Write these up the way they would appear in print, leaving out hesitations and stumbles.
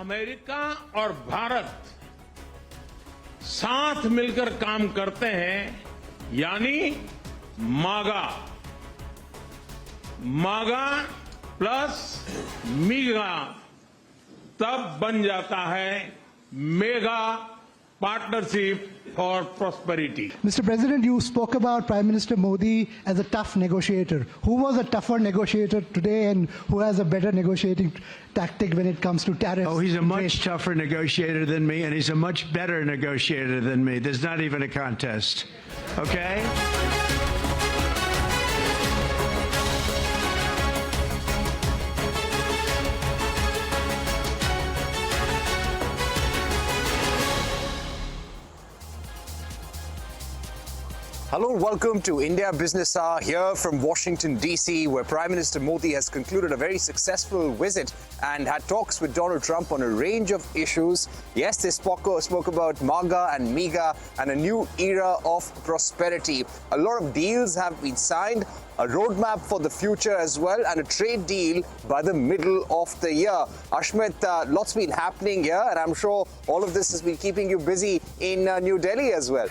America और भारत साथ मिलकर काम करते हैं, यानी मागा प्लस मीगा तब बन जाता है mega partnership for prosperity. Mr. President, you spoke about Prime Minister Modi as a tough negotiator. Who was a tougher negotiator today and who has a better negotiating tactic when it comes to tariffs? Oh, he's a much tougher negotiator than me, and he's a much better negotiator than me. There's not even a contest. Okay? Hello and welcome to India Business Hour here from Washington, D.C., where Prime Minister Modi has concluded a very successful visit and had talks with Donald Trump on a range of issues. Yes, they spoke about MAGA and MEGA and a new era of prosperity. A lot of deals have been signed, a roadmap for the future as well, and a trade deal by the middle of the year. Ashmit, lots been happening here, and I'm sure all of this has been keeping you busy in New Delhi as well.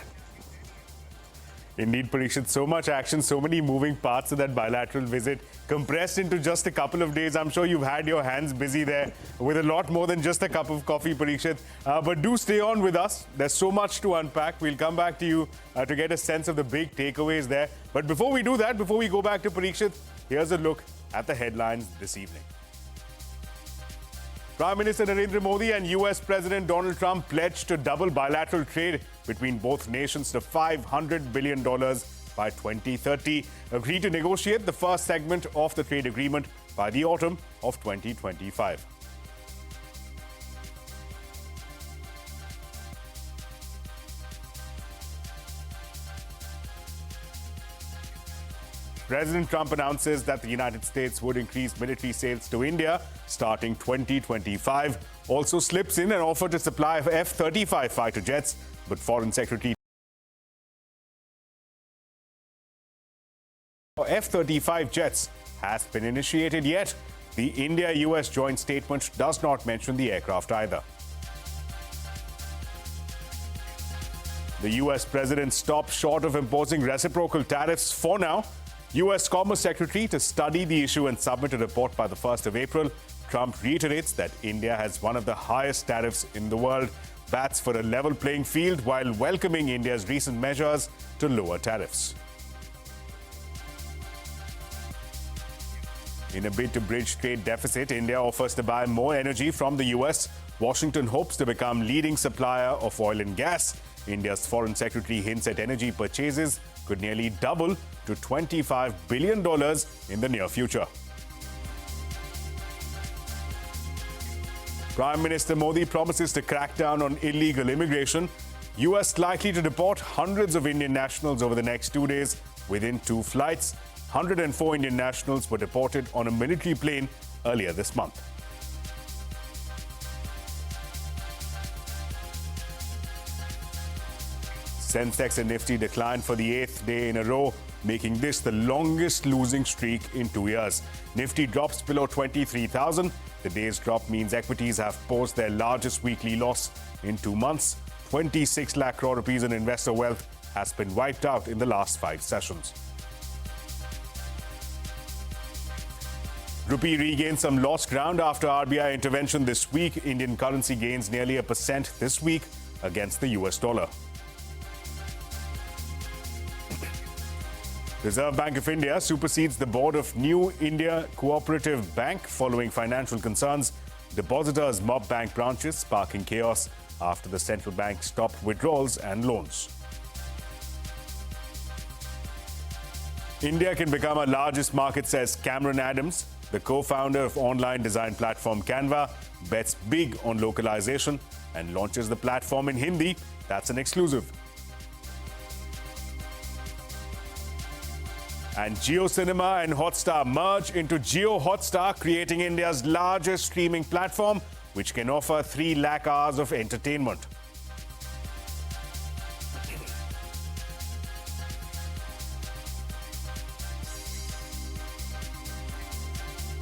Indeed, Parikshit, so much action, so many moving parts of that bilateral visit compressed into just a couple of days. I'm sure you've had your hands busy there with a lot more than just a cup of coffee, Parikshit. But do stay on with us. There's so much to unpack. We'll come back to you to get a sense of the big takeaways there. But before we do that, before we go back to Parikshit, here's a look at the headlines this evening. Prime Minister Narendra Modi and US President Donald Trump pledged to double bilateral trade between both nations to $500 billion by 2030, agreed to negotiate the first segment of the trade agreement by the autumn of 2025. President Trump announces that the United States would increase military sales to India starting 2025. Also slips in an offer to supply F-35 fighter jets, but Foreign Secretary F-35 jets has been initiated, yet the India-US joint statement does not mention the aircraft either. The US president stopped short of imposing reciprocal tariffs for now. US Commerce Secretary to study the issue and submit a report by the 1st of April. Trump reiterates that India has one of the highest tariffs in the world, bats for a level playing field while welcoming India's recent measures to lower tariffs. In a bid to bridge trade deficit, India offers to buy more energy from the US. Washington hopes to become leading supplier of oil and gas. India's Foreign Secretary hints at energy purchases could nearly double to $25 billion in the near future. Prime Minister Modi promises to crack down on illegal immigration. US likely to deport hundreds of Indian nationals over the next 2 days within 2 flights. 104 Indian nationals were deported on a military plane earlier this month. Sensex and Nifty declined for the 8th day in a row, making this the longest losing streak in 2 years. Nifty drops below 23,000. The day's drop means equities have posted their largest weekly loss in 2 months. 26 lakh crore rupees in investor wealth has been wiped out in the last 5 sessions. Rupee regains some lost ground after RBI intervention this week. Indian currency gains nearly 1% this week against the US dollar. Reserve Bank of India supersedes the board of New India Cooperative Bank following financial concerns. Depositors mob bank branches, sparking chaos after the central bank stopped withdrawals and loans. India can become our largest market, says Cameron Adams. The co-founder of online design platform Canva bets big on localization and launches the platform in Hindi. That's an exclusive. And JioCinema and Hotstar merge into JioHotstar, creating India's largest streaming platform, which can offer 3 lakh hours of entertainment.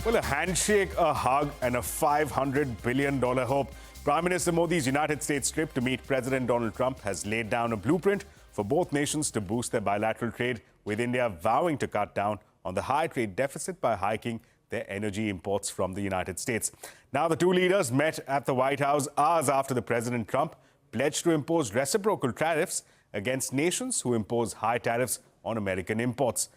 Well, a handshake, a hug, and a $500 billion hope. Prime Minister Modi's United States trip to meet President Donald Trump has laid down a blueprint for both nations to boost their bilateral trade, with India vowing to cut down on the high trade deficit by hiking their energy imports from the United States. Now, the two leaders met at the White House hours after the President Trump pledged to impose reciprocal tariffs against nations who impose high tariffs on American imports,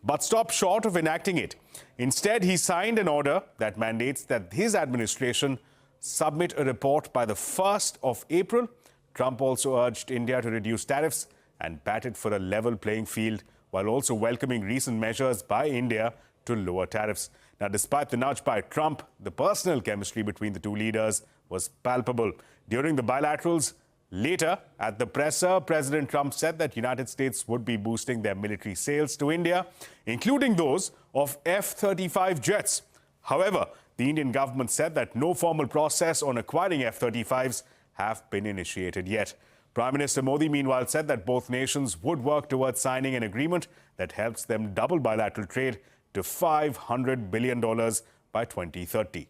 but stopped short of enacting it. Instead, he signed an order that mandates that his administration submit a report by the 1st of April. Trump also urged India to reduce tariffs and batted for a level playing field, while also welcoming recent measures by India to lower tariffs. Now, despite the nudge by Trump, the personal chemistry between the two leaders was palpable. During the bilaterals, later, at the presser, President Trump said that United States would be boosting their military sales to India, including those of F-35 jets. However, the Indian government said that no formal process on acquiring F-35s have been initiated yet. Prime Minister Modi, meanwhile, said that both nations would work towards signing an agreement that helps them double bilateral trade to $500 billion by 2030.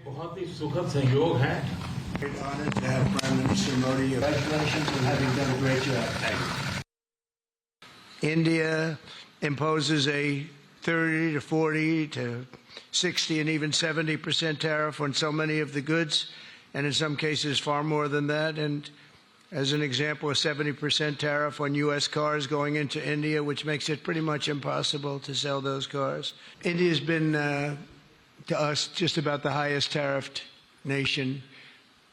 बहुत ही सुखद संयोग है. Great honor to have Prime Minister Modi. Congratulations on having done a great job. India imposes a 30 to 40 to 60 and even 70% tariff on so many of the goods, and in some cases far more than that. And as an example, a 70% tariff on U.S. cars going into India, which makes it pretty much impossible to sell those cars. India's been, to us, just about the highest tariffed nation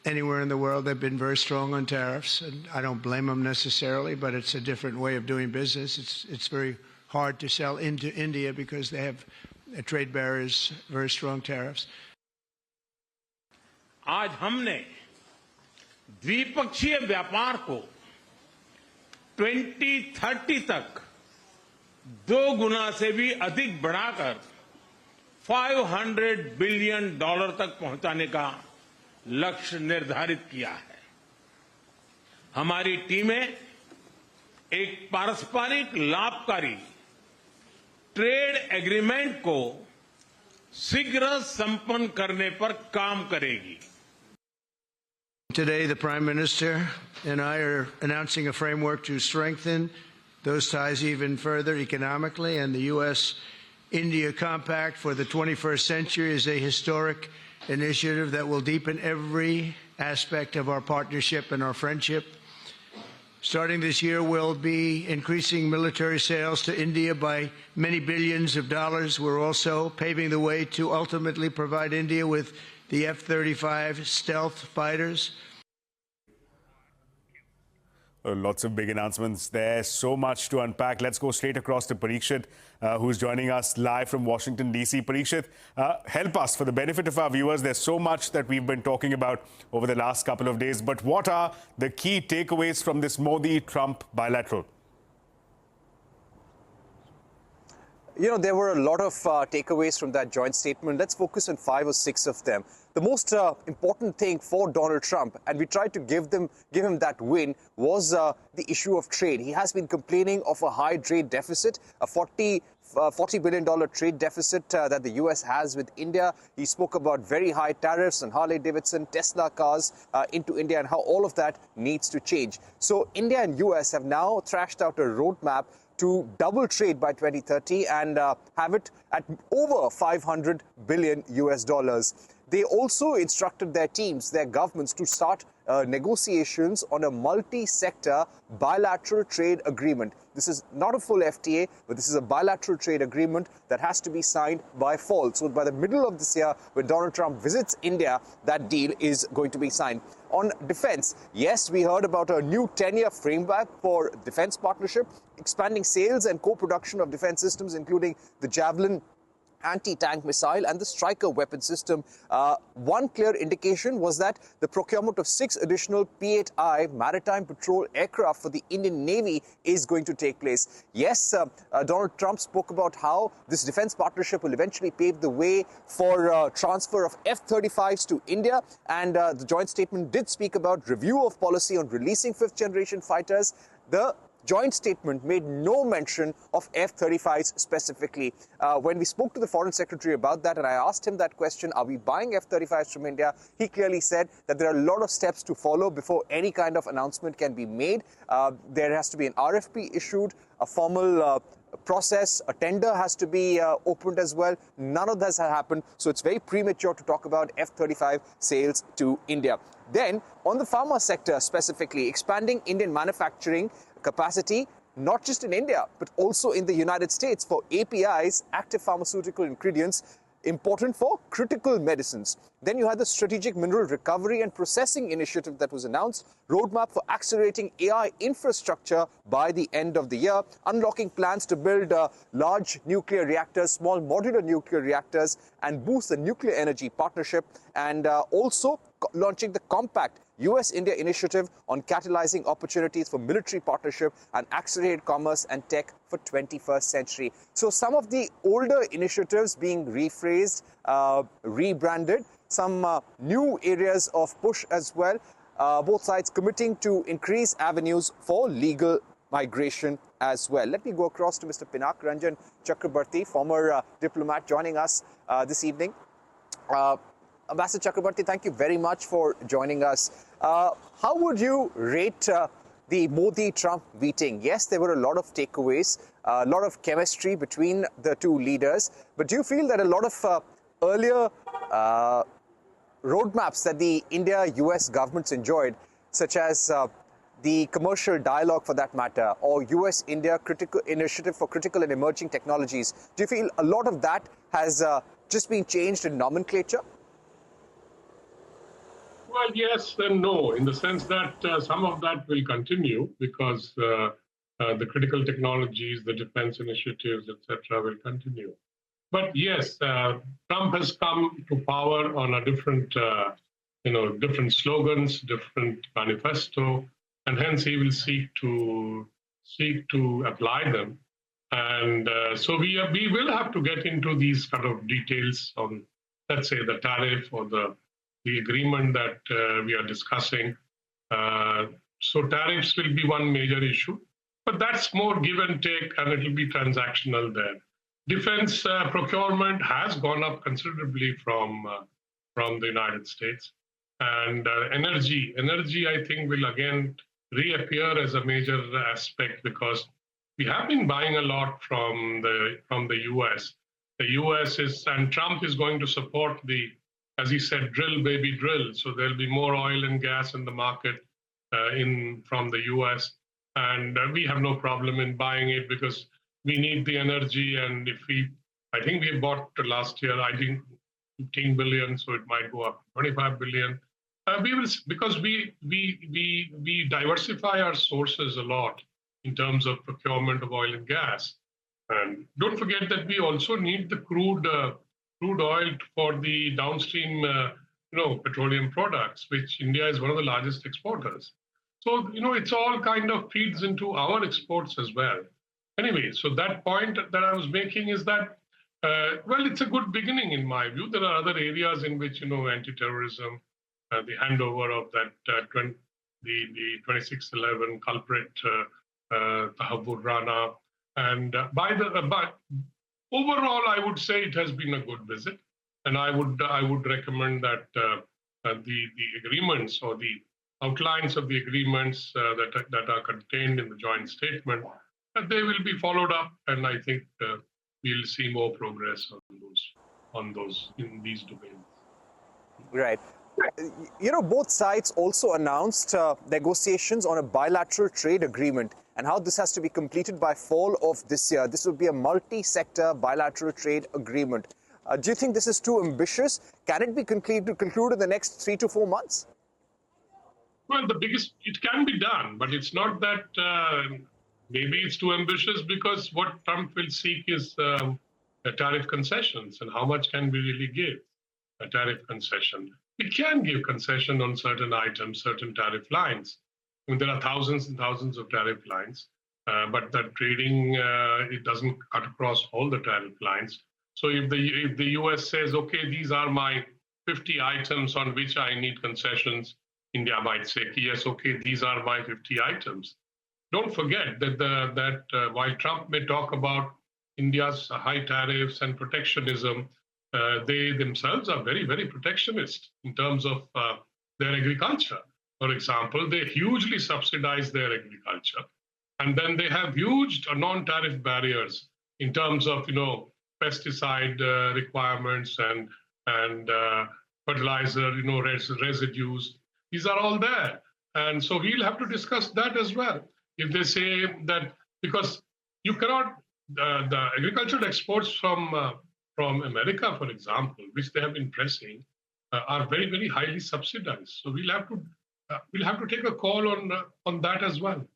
anywhere in the world. They've been very strong on tariffs, and I don't blame them necessarily, but it's a different way of doing business. It's very hard to sell into India because they have trade barriers, very strong tariffs. आज हमने द्विपक्षीय व्यापार को 2030 तक 2 गुना से भी अधिक बढ़ाकर $500 बिलियन तक पहुंचाने का लक्ष्य निर्धारित किया है. हमारी टीमें एक पारस्परिक लाभकारी ट्रेड एग्रीमेंट को शीघ्र संपन्न करने पर काम करेगी. Today, the Prime Minister and I are announcing a framework to strengthen those ties even further economically, and the U.S.-India Compact for the 21st century is a historic initiative that will deepen every aspect of our partnership and our friendship. Starting this year, we'll be increasing military sales to India by many billions of dollars. We're also paving the way to ultimately provide India with the F-35 stealth fighters. Lots of big announcements there. So much to unpack. Let's go straight across to Parikshit, who's joining us live from Washington, D.C. Parikshit, help us for the benefit of our viewers. There's so much that we've been talking about over the last couple of days. But what are the key takeaways from this Modi-Trump bilateral? You know, there were a lot of takeaways from that joint statement. Let's focus on 5 or 6 of them. The most important thing for Donald Trump, and we tried to give him that win, was the issue of trade. He has been complaining of a high trade deficit, a $40 billion trade deficit that the U.S. has with India. He spoke about very high tariffs on Harley-Davidson, Tesla cars into India, and how all of that needs to change. So India and U.S. have now thrashed out a roadmap to double trade by 2030 and have it at over $500 billion. They also instructed their teams, their governments, to start negotiations on a multi-sector bilateral trade agreement. This is not a full FTA, but this is a bilateral trade agreement that has to be signed by fall. So by the middle of this year, when Donald Trump visits India, that deal is going to be signed. On defense, yes, we heard about a new 10-year framework for defense partnership, expanding sales and co-production of defense systems, including the Javelin anti-tank missile and the Striker weapon system. One clear indication was that the procurement of 6 additional P-8I maritime patrol aircraft for the Indian Navy is going to take place. Yes, Donald Trump spoke about how this defense partnership will eventually pave the way for transfer of F-35s to India, and the joint statement did speak about review of policy on releasing 5th generation fighters. The joint statement made no mention of F-35s specifically. When we spoke to the Foreign Secretary about that and I asked him that question, are we buying F-35s from India? He clearly said that there are a lot of steps to follow before any kind of announcement can be made. There has to be an RFP issued, a formal process, a tender has to be opened as well. None of this has happened, so it's very premature to talk about F-35 sales to India. Then, on the pharma sector specifically, expanding Indian manufacturing capacity, not just in India, but also in the United States for APIs, active pharmaceutical ingredients, important for critical medicines. Then you had the Strategic Mineral Recovery and Processing Initiative that was announced, roadmap for accelerating AI infrastructure by the end of the year, unlocking plans to build large nuclear reactors, small modular nuclear reactors, and boost the nuclear energy partnership, and also launching the compact US-India initiative on catalyzing opportunities for military partnership and accelerated commerce and tech for 21st century. So some of the older initiatives being rephrased, rebranded, some new areas of push as well, both sides committing to increase avenues for legal migration as well. Let me go across to Mr. Pinak Ranjan Chakrabarti, former diplomat, joining us this evening. Ambassador Chakrabarti, thank you very much for joining us. How would you rate the Modi-Trump meeting? Yes, there were a lot of takeaways, a lot of chemistry between the two leaders, but do you feel that a lot of earlier roadmaps that the India-US governments enjoyed, such as the commercial dialogue for that matter, or US-India critical initiative for critical and emerging technologies, do you feel a lot of that has just been changed in nomenclature? Well, yes and no, in the sense that some of that will continue because the critical technologies, the defense initiatives, etc., will continue. But yes, Trump has come to power on a different, different slogans, different manifesto, and hence he will seek to apply them. And so we will have to get into these kind of details on, let's say, the tariff or the agreement that we are discussing. So tariffs will be one major issue, but that's more give and take, and it will be transactional there. Defense procurement has gone up considerably from the United States, and energy, I think, will again reappear as a major aspect because we have been buying a lot from the U.S. The U.S. and Trump is going to support the, as he said, drill, baby, drill. So there'll be more oil and gas in the market from the U.S. And we have no problem in buying it because we need the energy. And I think we bought last year, I think 15 billion, so it might go up to 25 billion. We will, because we diversify our sources a lot in terms of procurement of oil and gas. And don't forget that we also need the crude oil for the downstream, petroleum products, which India is one of the largest exporters. So, it's all kind of feeds into our exports as well. Anyway, so that point that I was making is that, well, it's a good beginning in my view. There are other areas in which, anti-terrorism, the handover of that, the 2611 culprit, Tahabur Rana, and but overall, I would say it has been a good visit, and I would recommend that the agreements or the outlines of the agreements that are contained in the joint statement, they will be followed up, and I think we'll see more progress on those in these domains. Right. Both sides also announced negotiations on a bilateral trade agreement and how this has to be completed by fall of this year. This would be a multi-sector bilateral trade agreement. Do you think this is too ambitious? Can it be concluded in the next 3 to 4 months? Well, it can be done, but it's not that maybe it's too ambitious because what Trump will seek is tariff concessions, and how much can we really give a tariff concession? We can give concession on certain items, certain tariff lines. I mean, there are thousands and thousands of tariff lines, but that trading, it doesn't cut across all the tariff lines. So if the US says, okay, these are my 50 items on which I need concessions, India might say, yes, okay, these are my 50 items. don't forget that while Trump may talk about India's high tariffs and protectionism, they themselves are very, very protectionist in terms of their agriculture. For example, they hugely subsidize their agriculture. And then they have huge non-tariff barriers in terms of, pesticide requirements and fertilizer, residues. These are all there. And so we'll have to discuss that as well. If they say that, because you cannot, the agricultural exports from America, for example, which they have been pressing, are very, very highly subsidized. So we'll have to take a call on that as well.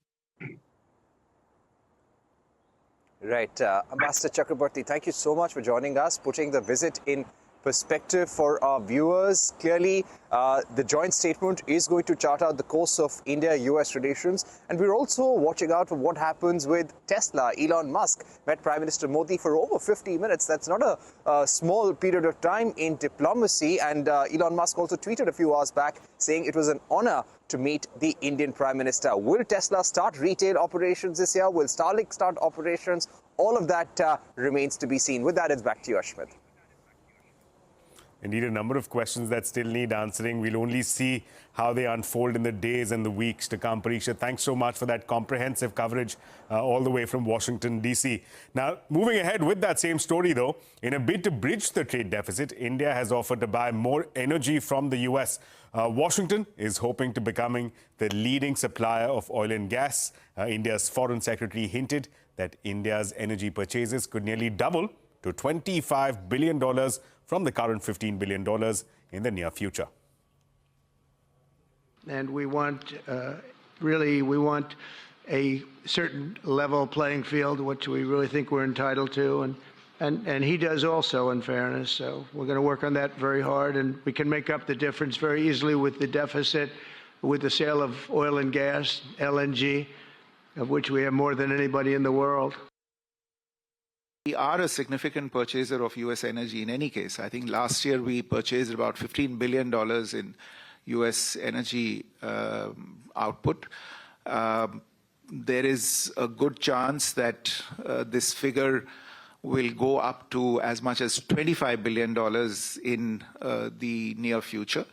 Right. Ambassador Chakraborty, thank you so much for joining us, putting the visit in perspective for our viewers. Clearly, the joint statement is going to chart out the course of India-US relations. And we're also watching out for what happens with Tesla. Elon Musk met Prime Minister Modi for over 50 minutes. That's not a small period of time in diplomacy. And Elon Musk also tweeted a few hours back saying it was an honor to meet the Indian Prime Minister. Will Tesla start retail operations this year? Will Starlink start operations? All of that remains to be seen. With that, it's back to you, Ashmit. Indeed, a number of questions that still need answering. We'll only see how they unfold in the days and the weeks to come. Parikshit, thanks so much for that comprehensive coverage all the way from Washington, D.C. Now, moving ahead with that same story, though, in a bid to bridge the trade deficit, India has offered to buy more energy from the U.S. Washington is hoping to becoming the leading supplier of oil and gas. India's foreign secretary hinted that India's energy purchases could nearly double to $25 billion from the current $15 billion in the near future. And we want, we want a certain level playing field, which we really think we're entitled to. And he does also, in fairness. So we're going to work on that very hard. And we can make up the difference very easily with the deficit, with the sale of oil and gas, LNG, of which we have more than anybody in the world. We are a significant purchaser of U.S. energy in any case. I think last year we purchased about $15 billion in U.S. energy output. There is a good chance that this figure will go up to as much as $25 billion in the near future.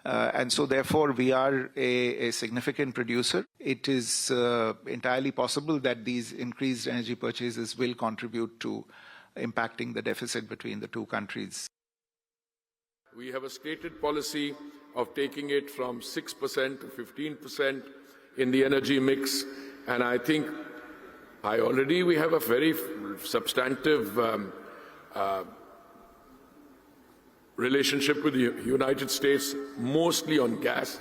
And so therefore we are a significant producer. It is entirely possible that these increased energy purchases will contribute to impacting the deficit between the two countries. We have a stated policy of taking it from 6% to 15% in the energy mix, and I think we have a very substantive relationship with the United States, mostly on gas.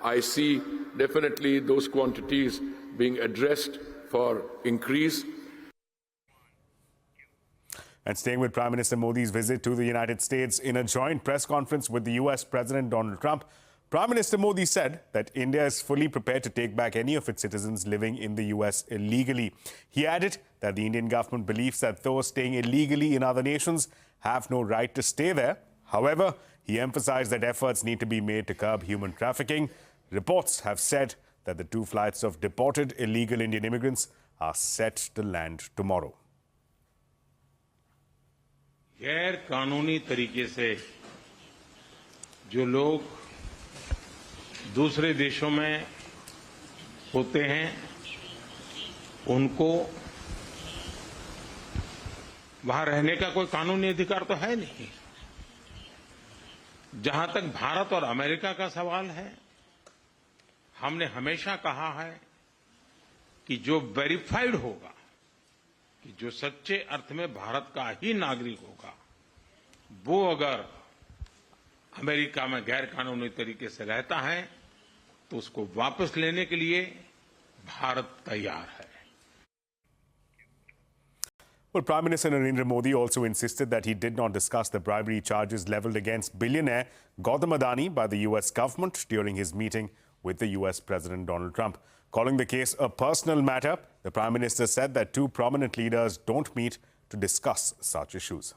I see definitely those quantities being addressed for increase. And staying with Prime Minister Modi's visit to the United States, in a joint press conference with the US President Donald Trump, Prime Minister Modi said that India is fully prepared to take back any of its citizens living in the US illegally. He added that the Indian government believes that those staying illegally in other nations have no right to stay there. However, he emphasized that efforts need to be made to curb human trafficking. Reports have said that the 2 flights of deported illegal Indian immigrants are set to land tomorrow. गैर कानूनी तरीके से जो लोग दूसरे देशों में होते हैं उनको वहां रहने का कोई कानूनी अधिकार तो है नहीं। जहां तक भारत और अमेरिका का सवाल है, हमने हमेशा कहा है कि जो वेरीफाइड होगा, कि जो सच्चे अर्थ में भारत का ही नागरिक होगा, वो अगर अमेरिका में गैर कानूनी तरीके से रहता है तो उसको वापस लेने के लिए भारत तैयार है। Well, Prime Minister Narendra Modi also insisted that he did not discuss the bribery charges leveled against billionaire Gautam Adani by the US government during his meeting with the US President Donald Trump. Calling the case a personal matter, the Prime Minister said that 2 prominent leaders don't meet to discuss such issues.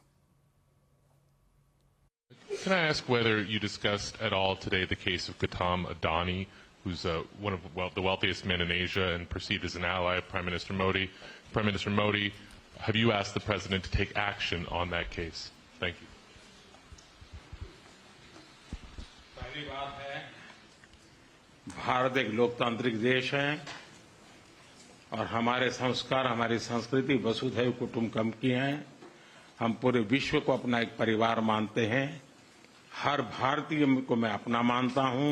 Can I ask whether you discussed at all today the case of Gautam Adani who's one of the wealthiest men in Asia and perceived as an ally of Prime Minister Modi. Prime Minister Modi, have you asked the President to take action on that case? Thank you. पहली बात है, भारत एक लोकतांत्रिक देश है और हमारे संस्कार, हमारी संस्कृति वसुधैव कुटुंबकम की है। हम पूरे विश्व को अपना एक परिवार मानते हैं। हर भारतीय को मैं अपना मानता हूं।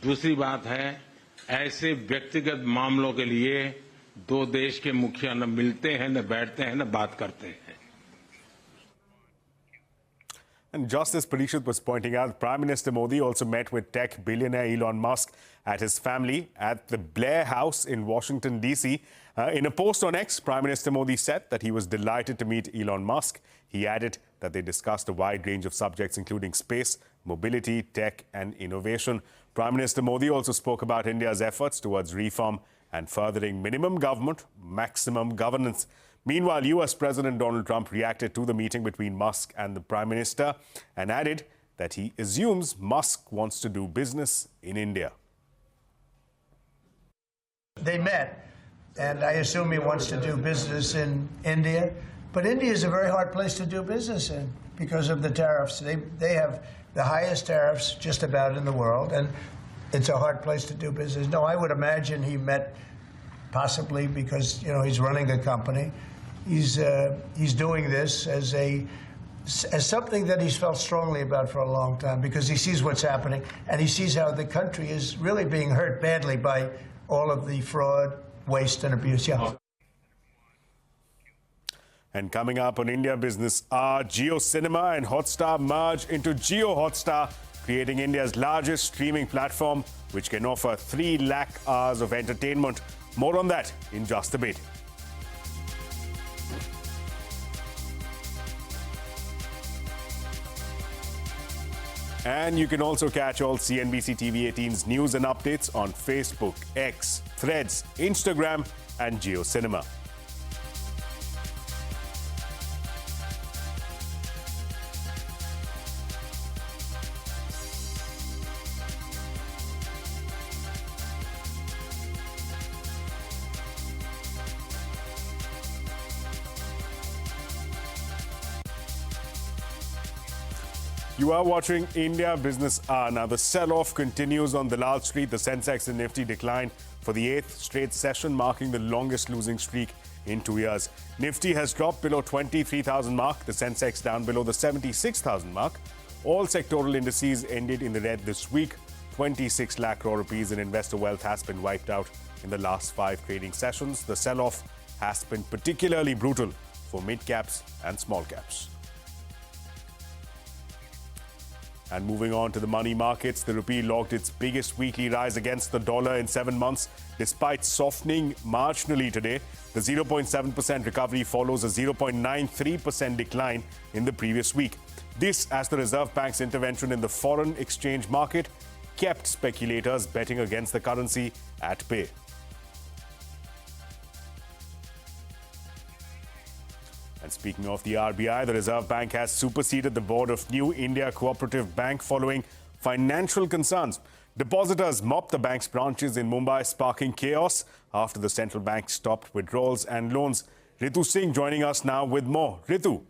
दूसरी बात है, ऐसे व्यक्तिगत मामलों के लिए दो देश के मुखिया न मिलते हैं, न बैठते हैं, न बात करते हैं। And just as Parishad was pointing out, Prime Minister Modi also met with tech billionaire Elon Musk at his family at the Blair House in Washington, D.C. In a post on X, Prime Minister Modi said that he was delighted to meet Elon Musk. He added that they discussed a wide range of subjects, including space, mobility, tech and innovation. Prime Minister Modi also spoke about India's efforts towards reform and furthering minimum government, maximum governance. Meanwhile, US President Donald Trump reacted to the meeting between Musk and the Prime Minister and added that he assumes Musk wants to do business in India. They met, and I assume he wants to do business in India. But India is a very hard place to do business in because of the tariffs. They have the highest tariffs just about in the world, and it's a hard place to do business. No, I would imagine he met possibly because, you know, he's running a company. He's doing this as something that he's felt strongly about for a long time because he sees what's happening and he sees how the country is really being hurt badly by all of the fraud, waste and abuse. Yeah. And coming up on India Business Hour, Jio Cinema and Hotstar merge into JioHotstar, creating India's largest streaming platform, which can offer 3 lakh hours of entertainment. More on that in just a bit. And you can also catch all CNBC-TV18's news and updates on Facebook, X, Threads, Instagram and Jio Cinema. You are watching India Business Hour. Now, the sell-off continues on Dalal Street. The Sensex and Nifty declined for the 8th straight session, marking the longest losing streak in 2 years. Nifty has dropped below 23,000 mark. The Sensex down below the 76,000 mark. All sectoral indices ended in the red this week. 26 lakh crore rupees in investor wealth has been wiped out in the last 5 trading sessions. The sell-off has been particularly brutal for mid-caps and small caps. And moving on to the money markets, the rupee logged its biggest weekly rise against the dollar in 7 months, despite softening marginally today. The 0.7% recovery follows a 0.93% decline in the previous week. This as the Reserve Bank's intervention in the foreign exchange market kept speculators betting against the currency at bay. And speaking of the RBI, the Reserve Bank has superseded the board of New India Cooperative Bank following financial concerns. Depositors mopped the bank's branches in Mumbai, sparking chaos after the central bank stopped withdrawals and loans. Ritu Singh joining us now with more. Ritu.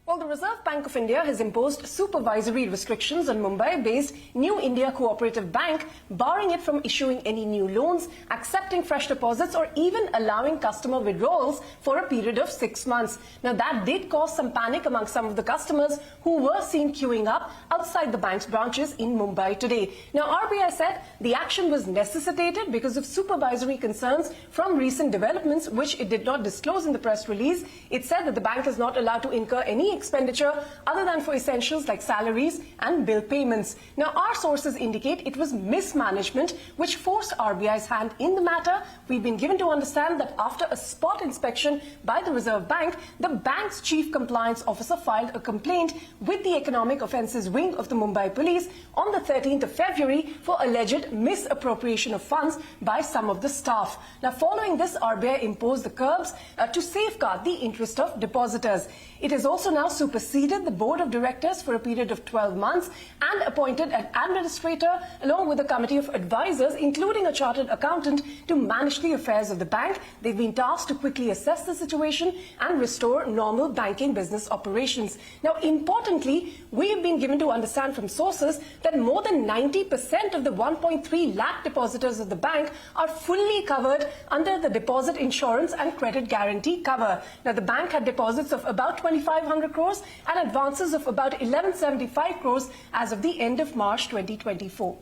Well, the Reserve Bank of India has imposed supervisory restrictions on Mumbai-based New India Cooperative Bank, barring it from issuing any new loans, accepting fresh deposits or even allowing customer withdrawals for a period of 6 months. Now, that did cause some panic among some of the customers who were seen queuing up outside the bank's branches in Mumbai today. Now, RBI said the action was necessitated because of supervisory concerns from recent developments, which it did not disclose in the press release. It said that the bank is not allowed to incur any expenditure other than for essentials like salaries and bill payments. Now, our sources indicate it was mismanagement which forced RBI's hand in the matter. We've been given to understand that after a spot inspection by the Reserve Bank, the bank's chief compliance officer filed a complaint with the Economic Offences Wing of the Mumbai Police on the 13th of February for alleged misappropriation of funds by some of the staff. Now, following this, RBI imposed the curbs to safeguard the interest of depositors. It has also now superseded the board of directors for a period of 12 months and appointed an administrator along with a committee of advisors, including a chartered accountant, to manage the affairs of the bank. They've been tasked to quickly assess the situation and restore normal banking business operations. Now, importantly, we have been given to understand from sources that more than 90% of the 1.3 lakh depositors of the bank are fully covered under the deposit insurance and credit guarantee cover. Now, the bank had deposits of about 2,500 crores and advances of about 1,175 crores as of the end of March 2024.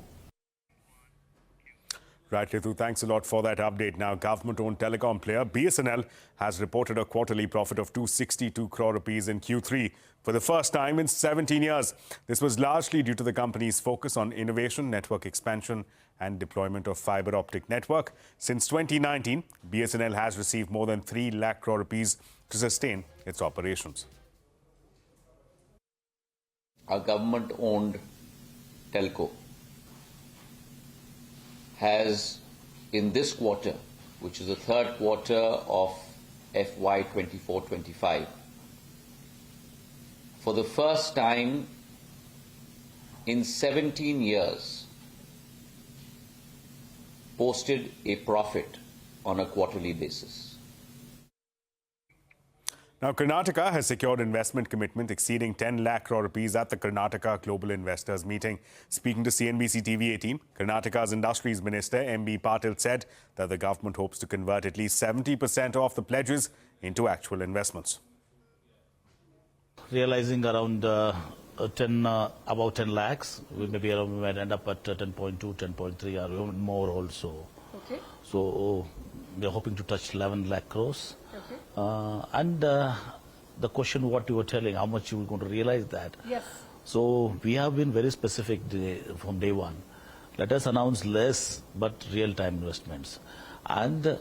Right, Ritu, thanks a lot for that update. Now, government-owned telecom player BSNL has reported a quarterly profit of 262 crore rupees in Q3 for the first time in 17 years. This was largely due to the company's focus on innovation, network expansion and deployment of fiber optic network. Since 2019, BSNL has received more than 3 lakh crore rupees to sustain its operations. Our government-owned telco has, in this quarter, which is the third quarter of FY 24-25, for the first time in 17 years, posted a profit on a quarterly basis. Now, Karnataka has secured investment commitment exceeding 10 lakh crore rupees at the Karnataka Global Investors Meeting. Speaking to CNBC-TV18, Karnataka's Industries Minister M.B. Patil said that the government hopes to convert at least 70% of the pledges into actual investments. Realizing around about 10 lakhs, we might end up at 10.2, 10.3 or even more also. Okay. So we are hoping to touch 11 lakh crores. Okay. And the question what you were telling, how much you were going to realize that. Yes. So we have been very specific from day one. Let us announce less but real-time investments. And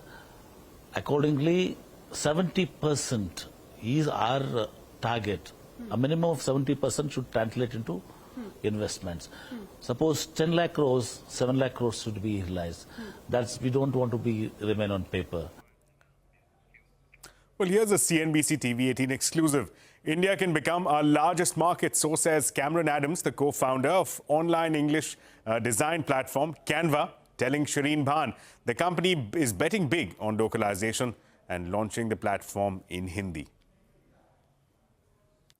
accordingly, 70% is our target. A minimum of 70% should translate into investments. Suppose 10 lakh crores, 7 lakh crores should be realized. We don't want to remain on paper. Well, here's a CNBC-TV18 exclusive. India can become our largest market, so says Cameron Adams, the co-founder of online English design platform Canva, telling Shireen Bhan the company is betting big on localization and launching the platform in Hindi.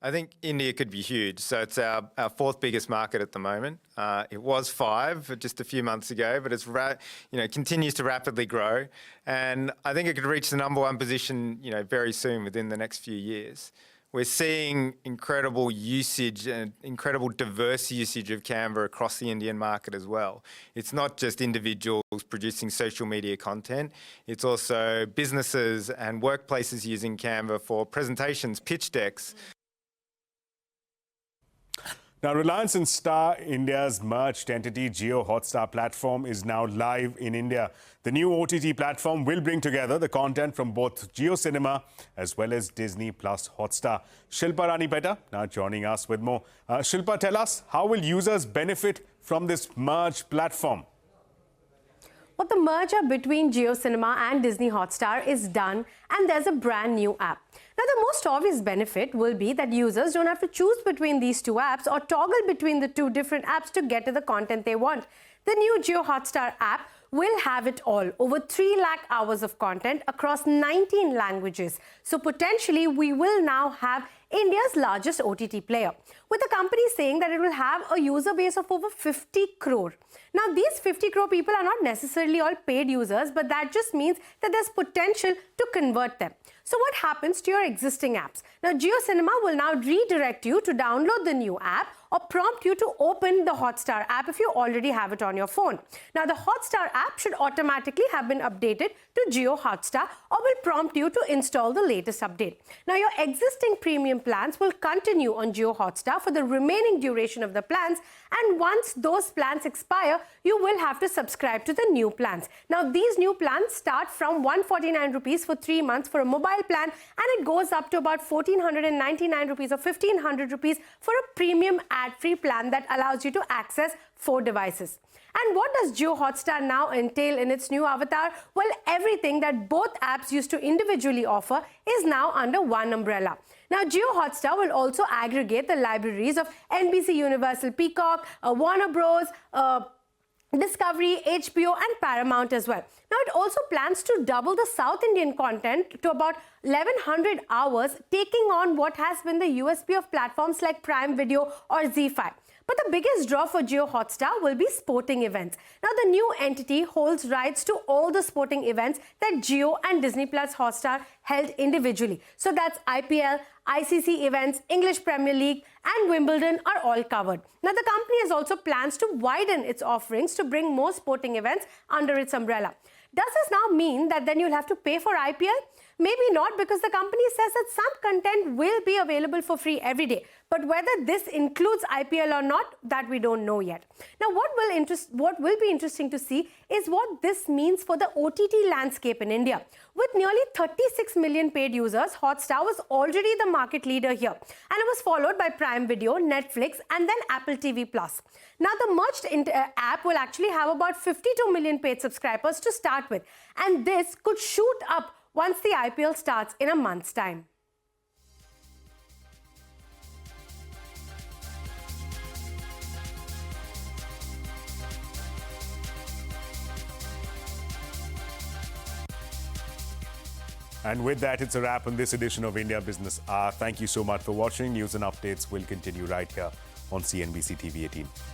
I think India could be huge. So it's our fourth biggest market at the moment. It was 5 just a few months ago, but it's continues to rapidly grow. And I think it could reach the #1 position very soon, within the next few years. We're seeing incredible usage and incredible diverse usage of Canva across the Indian market as well. It's not just individuals producing social media content. It's also businesses and workplaces using Canva for presentations, pitch decks. Now, Reliance and Star India's merged entity JioHotstar platform is now live in India. The new OTT platform will bring together the content from both Jio Cinema as well as Disney Plus Hotstar. Shilpa Ranipeta now joining us with more. Shilpa, tell us, how will users benefit from this merged platform? Well, the merger between Jio Cinema and Disney Hotstar is done, and there's a brand new app. Now, the most obvious benefit will be that users don't have to choose between these two apps or toggle between the two different apps to get to the content they want. The new JioHotstar app will have it all, over 3 lakh hours of content across 19 languages. So potentially, we will now have India's largest OTT player, with the company saying that it will have a user base of over 50 crore. Now, these 50 crore people are not necessarily all paid users, but that just means that there's potential to convert them. So what happens to your existing apps? Now, Jio Cinema will now redirect you to download the new app or prompt you to open the Hotstar app if you already have it on your phone. Now, the Hotstar app should automatically have been updated to JioHotstar or will prompt you to install the latest update. Now, your existing premium plans will continue on JioHotstar for the remaining duration of the plans, and once those plans expire, you will have to subscribe to the new plans. Now, these new plans start from 149 rupees for 3 months for a mobile plan, and it goes up to about 1,499 rupees or 1,500 rupees for a premium ad-free plan that allows you to access 4 devices. And what does JioHotstar now entail in its new avatar? Well, everything that both apps used to individually offer is now under one umbrella. Now, JioHotstar will also aggregate the libraries of NBC Universal Peacock, Warner Bros., Discovery, HBO and Paramount as well. Now, it also plans to double the South Indian content to about 1100 hours, taking on what has been the USP of platforms like Prime Video or ZEE5. But the biggest draw for JioHotstar will be sporting events. Now, the new entity holds rights to all the sporting events that Jio and Disney Plus Hotstar held individually. So that's IPL, ICC events, English Premier League and Wimbledon are all covered. Now, the company has also plans to widen its offerings to bring more sporting events under its umbrella. Does this now mean that then you'll have to pay for IPL? Maybe not, because the company says that some content will be available for free every day. But whether this includes IPL or not, that we don't know yet. Now, what will be interesting to see is what this means for the OTT landscape in India. With nearly 36 million paid users, Hotstar was already the market leader here. And it was followed by Prime Video, Netflix, and then Apple TV+. Now, the merged app will actually have about 52 million paid subscribers to start with. And this could shoot up once the IPL starts in a month's time. And with that, it's a wrap on this edition of India Business Hour. Thank you so much for watching. News and updates will continue right here on CNBC-TV18.